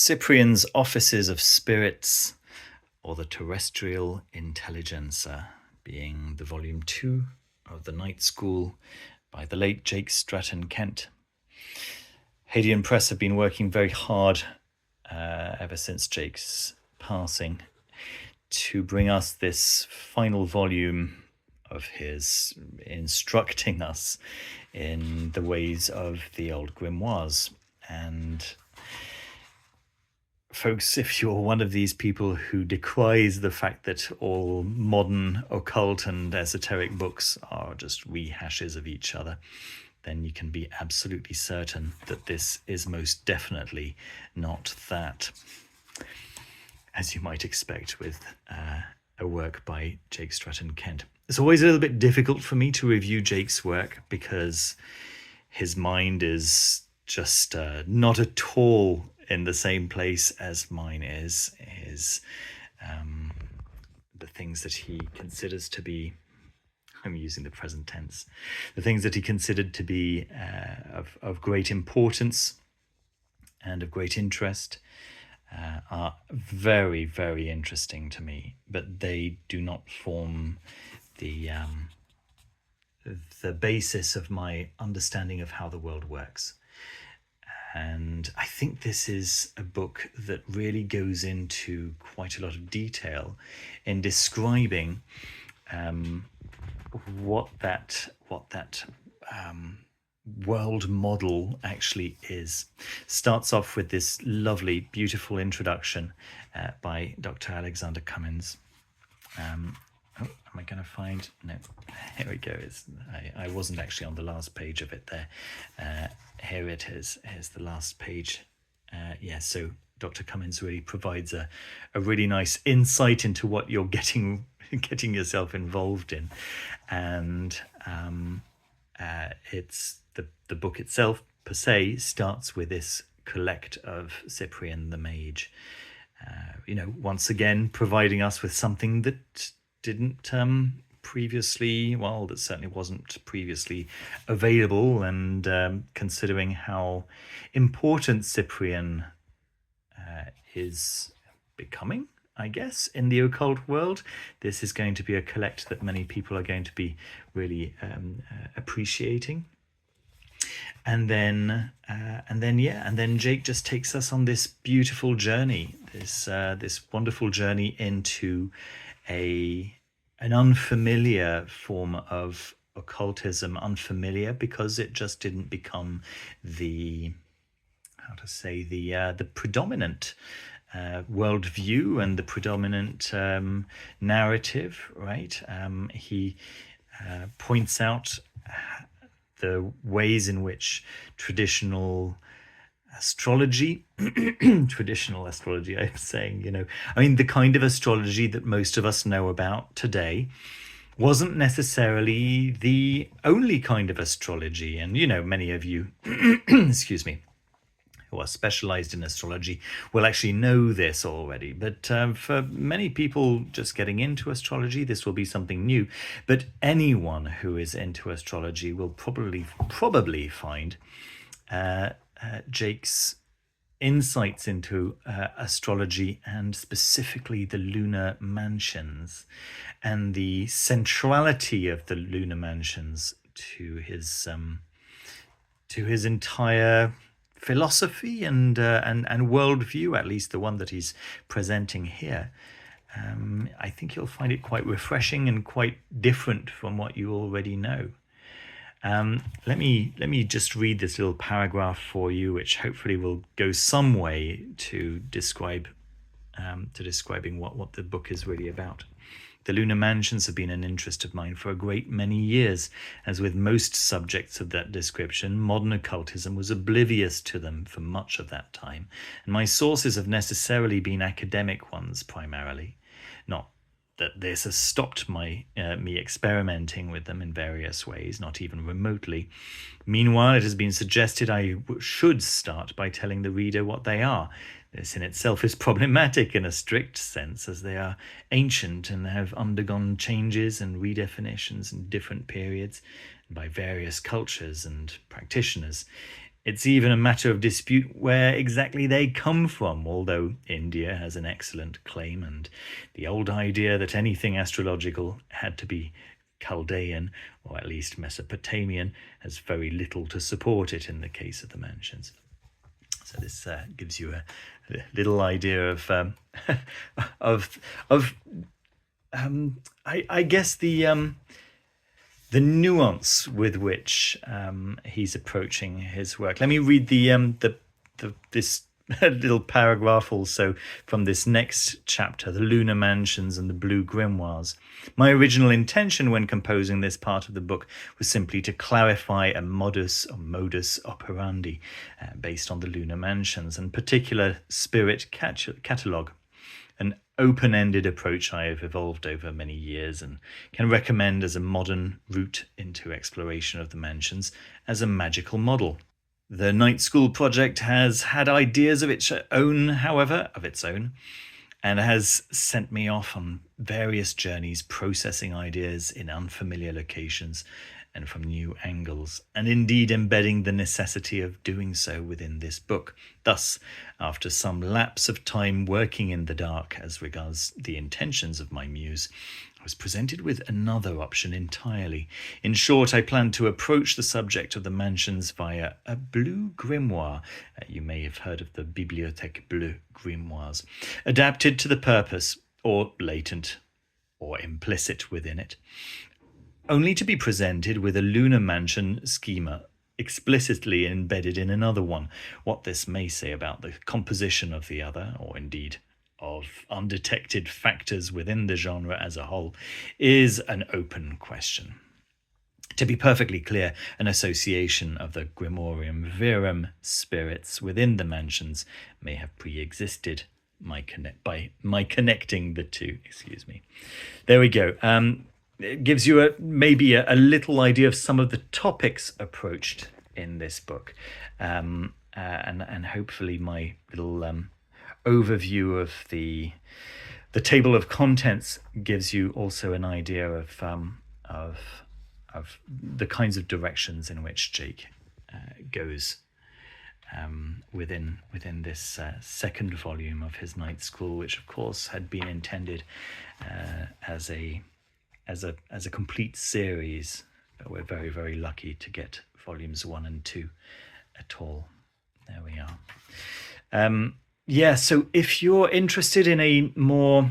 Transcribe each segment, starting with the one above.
Cyprian's Offices of Spirits, or the Terrestrial Intelligencer, being the volume 2 of the Night School by the late Jake Stratton-Kent. Hadean Press have been working very hard ever since Jake's passing to bring us this final volume of his, instructing us in the ways of the old grimoires. And folks, if you're one of these people who decries the fact that all modern occult and esoteric books are just rehashes of each other, then you can be absolutely certain that this is most definitely not that, as you might expect with a work by Jake Stratton-Kent. It's always a little bit difficult for me to review Jake's work because his mind is just not at all in the same place as mine is. The things that he considers to be, I'm using the present tense, the things that he considered to be of great importance and of great interest are very, very interesting to me, but they do not form the basis of my understanding of how the world works. And I think this is a book that really goes into quite a lot of detail in describing what that world model actually is. Starts off with this lovely, beautiful introduction by Dr. Alexander Cummins. Am I going to find? No, here we go. I wasn't actually on the last page of it there. Here it is. Here's the last page. So Dr. Cummins really provides a really nice insight into what you're getting yourself involved in. And it's the book itself, per se, starts with this collect of Cyprian the Mage. Once again, providing us with something that didn't previously, that certainly wasn't previously available, and considering how important Cyprian is becoming, I guess, in the occult world, this is going to be a collect that many people are going to be really appreciating. And then Jake just takes us on this beautiful journey, this wonderful journey into an unfamiliar form of occultism. Unfamiliar because it just didn't become the predominant worldview and the predominant narrative, right? He points out the ways in which traditional astrology, I'm saying, the kind of astrology that most of us know about today wasn't necessarily the only kind of astrology. And, many of you, excuse me, who are specialized in astrology will actually know this already. But for many people just getting into astrology, this will be something new. But anyone who is into astrology will probably find Jake's insights into astrology, and specifically the lunar mansions and the centrality of the lunar mansions to his entire philosophy and worldview, at least the one that he's presenting here. I think you'll find it quite refreshing and quite different from what you already know. Let me just read this little paragraph for you, which hopefully will go some way to describing what the book is really about. The lunar mansions have been an interest of mine for a great many years. As with most subjects of that description, modern occultism was oblivious to them for much of that time, and my sources have necessarily been academic ones primarily. Not that this has stopped me experimenting with them in various ways, not even remotely. Meanwhile, it has been suggested I should start by telling the reader what they are. This in itself is problematic in a strict sense, as they are ancient and have undergone changes and redefinitions in different periods by various cultures and practitioners. It's even a matter of dispute where exactly they come from, although India has an excellent claim, and the old idea that anything astrological had to be Chaldean, or at least Mesopotamian, has very little to support it in the case of the mansions. So this gives you a little idea of I guess the nuance with which he's approaching his work. Let me read this little paragraph also from this next chapter, The Lunar Mansions and the Blue Grimoires. My original intention when composing this part of the book was simply to clarify a modus operandi based on the Lunar Mansions and particular spirit catalogue, an open-ended approach I have evolved over many years and can recommend as a modern route into exploration of the mansions as a magical model. The Night School project has had ideas of its own, and has sent me off on various journeys processing ideas in unfamiliar locations and from new angles, and indeed embedding the necessity of doing so within this book. Thus, after some lapse of time working in the dark as regards the intentions of my muse, I was presented with another option entirely. In short, I planned to approach the subject of the mansions via a blue grimoire. You may have heard of the Bibliothèque Bleue grimoires, adapted to the purpose, or latent, or implicit within it, only to be presented with a lunar mansion schema explicitly embedded in another one. What this may say about the composition of the other, or indeed of undetected factors within the genre as a whole, is an open question. To be perfectly clear, an association of the Grimorium Verum spirits within the mansions may have pre-existed by my connecting the two. There we go. It gives you maybe a little idea of some of the topics approached in this book, and hopefully my little overview of the table of contents gives you also an idea of the kinds of directions in which Jake goes within this second volume of his Night School, which of course had been intended as a complete series, but we're very, very lucky to get volumes 1 and 2 at all. There we are. So if you're interested in a more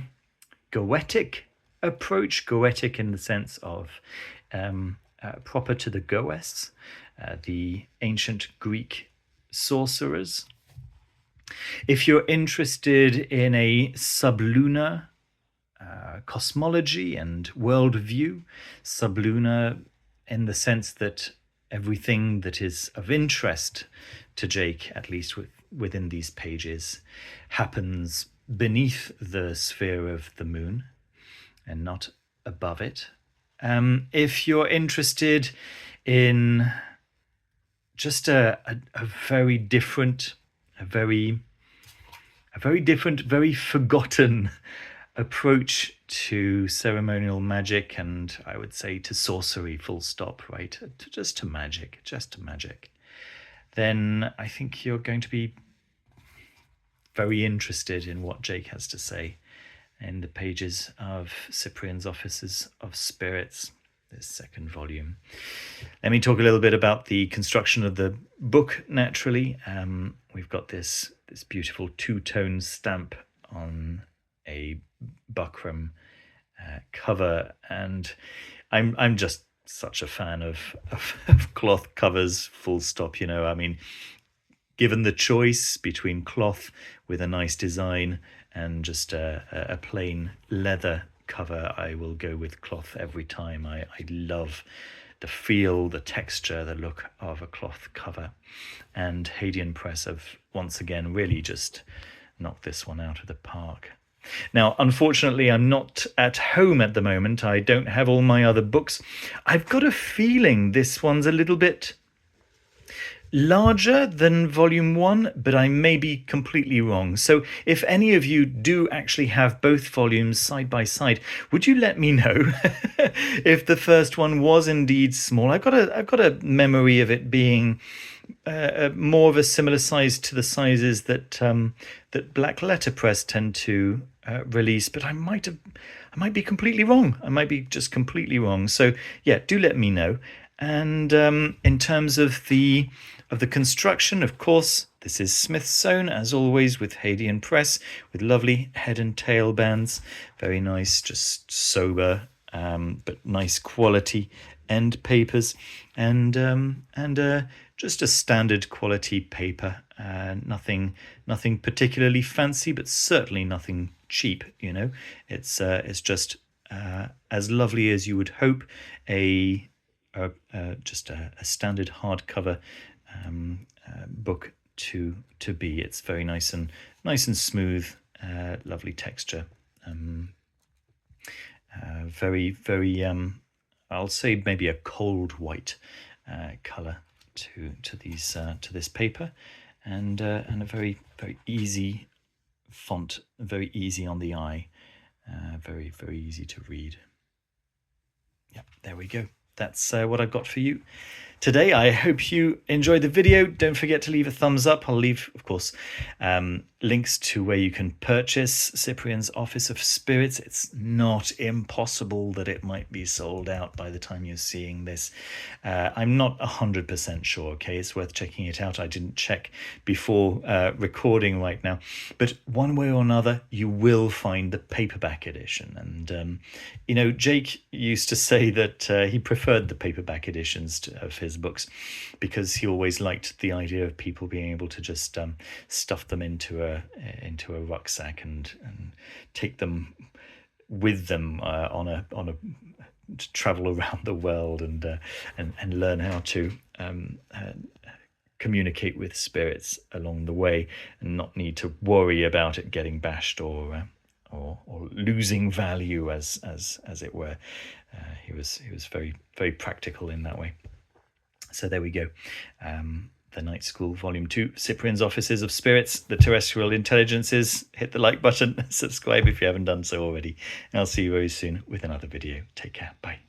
Goetic approach, Goetic in the sense of proper to the Goests, the ancient Greek sorcerers. If you're interested in a sublunar cosmology and worldview, sublunar in the sense that everything that is of interest to Jake, at least within these pages, happens beneath the sphere of the moon and not above it. If you're interested in just a very different, very forgotten approach to ceremonial magic, and I would say to sorcery, full stop, right? Just to magic, then I think you're going to be very interested in what Jake has to say in the pages of Cyprian's Offices of Spirits, this second volume. Let me talk a little bit about the construction of the book, naturally. We've got this beautiful two-tone stamp on a buckram cover, and I'm just such a fan of cloth covers, full stop. I mean, given the choice between cloth with a nice design and just a plain leather cover, I will go with cloth every time. I love the feel, the texture, the look of a cloth cover, and Hadean Press have once again really just knocked this one out of the park. Now, unfortunately, I'm not at home at the moment. I don't have all my other books. I've got a feeling this one's a little bit larger than volume 1, but I may be completely wrong. So if any of you do actually have both volumes side by side, would you let me know if the first one was indeed small? I've got a memory of it being more of a similar size to the sizes that that Black Letter Press tend to release, but I might be completely wrong. I might be just completely wrong. So yeah, do let me know. And in terms of the construction, of course, this is Smith's Sewn, as always, with Hadean Press, with lovely head and tail bands. Very nice, just sober, but nice quality end papers, and just a standard quality paper. Nothing particularly fancy, but certainly nothing cheap. You know, it's just as lovely as you would hope just a standard hardcover book to be. It's very nice and smooth, lovely texture, very I'll say maybe a cold white color to this paper, and a very easy font, very easy on the eye, very easy to read. Yeah, there we go. That's what I've got for you today. I hope you enjoyed the video. Don't forget to leave a thumbs up. I'll leave, of course, links to where you can purchase Cyprian's Office of Spirits. It's not impossible that it might be sold out by the time you're seeing this. I'm not 100% sure, okay? It's worth checking it out. I didn't check before recording right now. But one way or another, you will find the paperback edition. And, you know, Jake used to say that he preferred the paperback editions of his books because he always liked the idea of people being able to just stuff them into a rucksack and take them with them on a to travel around the world and learn how to communicate with spirits along the way, and not need to worry about it getting bashed or losing value as it were. He was very practical in that way. So there we go. The Night School Volume 2, Cyprian's Offices of Spirits, the Terrestrial Intelligences. Hit the like button, subscribe if you haven't done so already. And I'll see you very soon with another video. Take care. Bye.